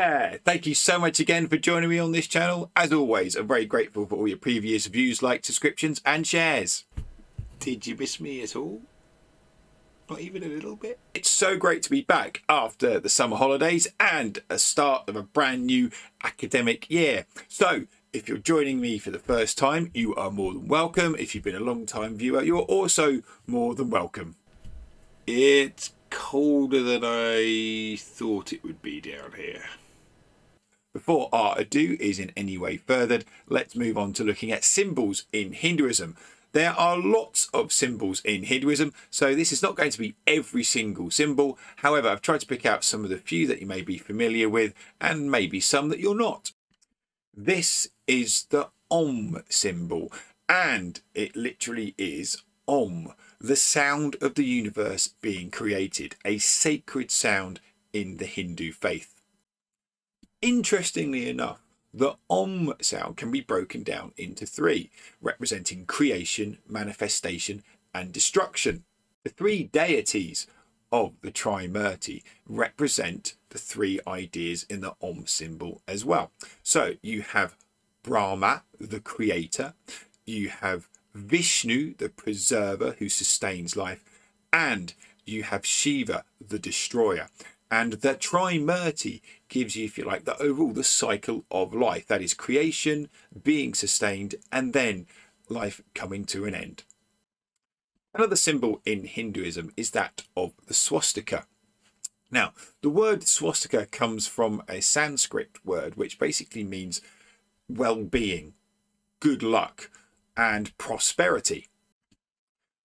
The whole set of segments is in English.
there! Thank you so much again for joining me on this channel. As always, I'm very grateful for all your previous views, likes, subscriptions and shares. Did you miss me at all? Not even a little bit? It's so great to be back after the summer holidays and a start of a brand new academic year. So if you're joining me for the first time, you are more than welcome. If you've been a long time viewer, you're also more than welcome. It's colder than I thought it would be down here. Before our ado is in any way furthered, let's move on to looking at symbols in Hinduism. There are lots of symbols in Hinduism, so this is not going to be every single symbol. However, I've tried to pick out some of the few that you may be familiar with and maybe some that you're not. This is the Om symbol, and it literally is Om, the sound of the universe being created, a sacred sound in the Hindu faith. Interestingly enough, the Om sound can be broken down into three, representing creation, manifestation and destruction. The three deities of the Trimurti represent the three ideas in the Om symbol as well. So you have Brahma, the creator, you have Vishnu, the preserver who sustains life, and you have Shiva, the destroyer. And the Trimurti gives you, if you like, the cycle of life. That is creation, being sustained, and then life coming to an end. Another symbol in Hinduism is that of the swastika. Now, the word swastika comes from a Sanskrit word, which basically means well-being, good luck, and prosperity.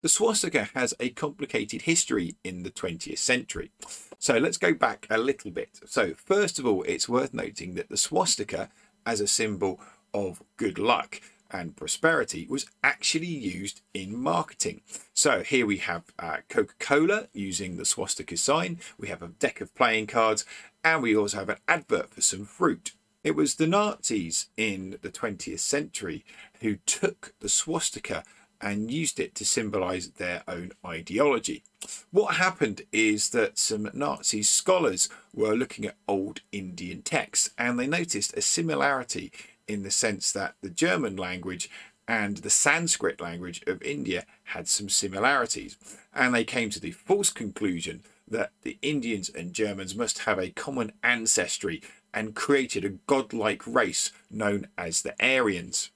The swastika has a complicated history in the 20th century. So let's go back a little bit. So first of all, it's worth noting that the swastika as a symbol of good luck and prosperity was actually used in marketing. So here we have Coca-Cola using the swastika sign. We have a deck of playing cards, and we also have an advert for some fruit. It was the Nazis in the 20th century who took the swastika and used it to symbolize their own ideology. What happened is that some Nazi scholars were looking at old Indian texts, and they noticed a similarity in the sense that the German language and the Sanskrit language of India had some similarities. And they came to the false conclusion that the Indians and Germans must have a common ancestry and created a godlike race known as the Aryans.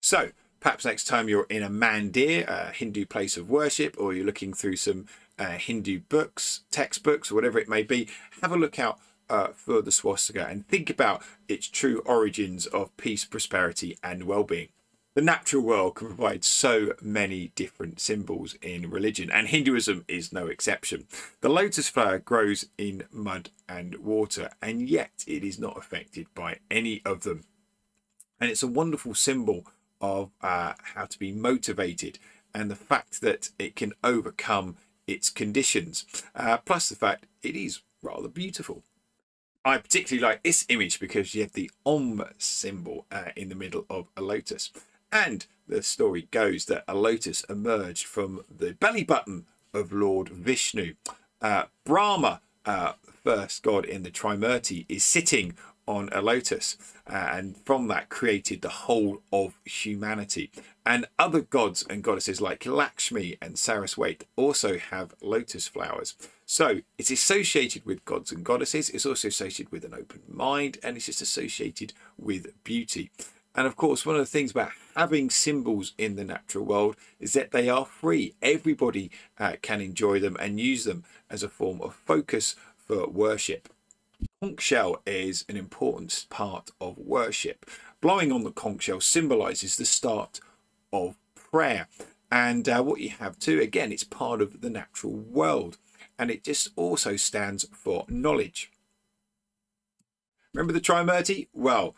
So perhaps next time you're in a mandir, a Hindu place of worship, or you're looking through some Hindu books, textbooks, or whatever it may be, have a look out for the swastika and think about its true origins of peace, prosperity, and well-being. The natural world can provide so many different symbols in religion, and Hinduism is no exception. The lotus flower grows in mud and water, and yet it is not affected by any of them. And it's a wonderful symbol of how to be motivated and the fact that it can overcome its conditions, plus the fact it is rather beautiful. I particularly like this image because you have the Om symbol in the middle of a lotus, and the story goes that a lotus emerged from the belly button of Lord Vishnu. Brahma, first god in the Trimurti, is sitting on a lotus, and from that created the whole of humanity. And other gods and goddesses like Lakshmi and Saraswati also have lotus flowers. So it's associated with gods and goddesses. It's also associated with an open mind, and it's just associated with beauty. And of course, one of the things about having symbols in the natural world is that they are free. Everybody can enjoy them and use them as a form of focus for worship. Conch shell is an important part of worship. Blowing on the conch shell symbolizes the start of prayer. And what you have too, again, it's part of the natural world. And it just also stands for knowledge. Remember the Trimurti? Well,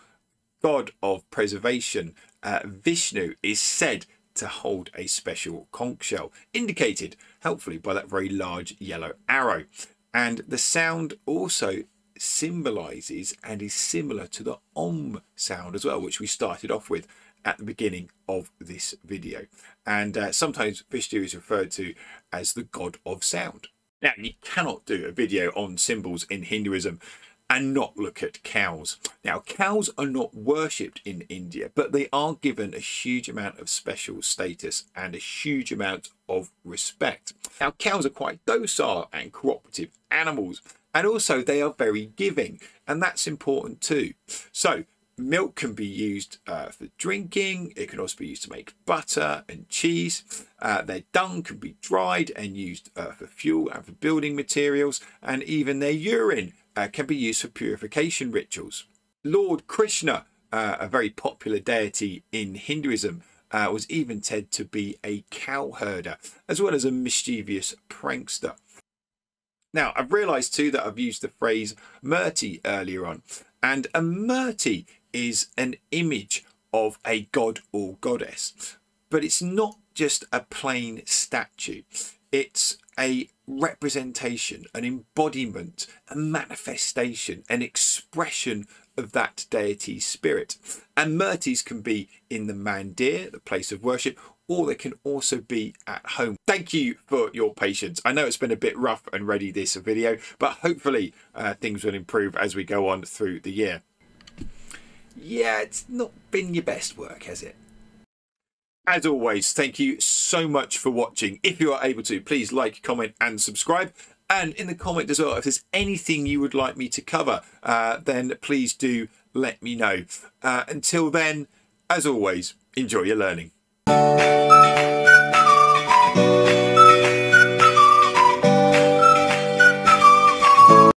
god of preservation, Vishnu is said to hold a special conch shell, indicated helpfully by that very large yellow arrow. And the sound also symbolizes and is similar to the Om sound as well, which we started off with at the beginning of this video. And sometimes Vishnu is referred to as the god of sound. Now, you cannot do a video on symbols in Hinduism and not look at cows. Now, cows are not worshipped in India, but they are given a huge amount of special status and a huge amount of respect. Now, cows are quite docile and cooperative animals, and also they are very giving, and that's important too. So milk can be used for drinking. It can also be used to make butter and cheese. Their dung can be dried and used for fuel and for building materials, and even their urine can be used for purification rituals. Lord Krishna, a very popular deity in Hinduism, was even said to be a cow herder, as well as a mischievous prankster. Now, I've realised too that I've used the phrase Murti earlier on, and a Murti is an image of a god or goddess, but it's not just a plain statue. It's a representation, an embodiment, a manifestation, an expression of that deity's spirit. And Murtis can be in the mandir, the place of worship, or they can also be at home. Thank you for your patience. I know it's been a bit rough and ready this video, but hopefully things will improve as we go on through the year. Yeah, it's not been your best work, has it? As always, thank you so much for watching. If you are able to, please like, comment and subscribe. And in the comment as well, if there's anything you would like me to cover, then please do let me know. Until then, as always, enjoy your learning.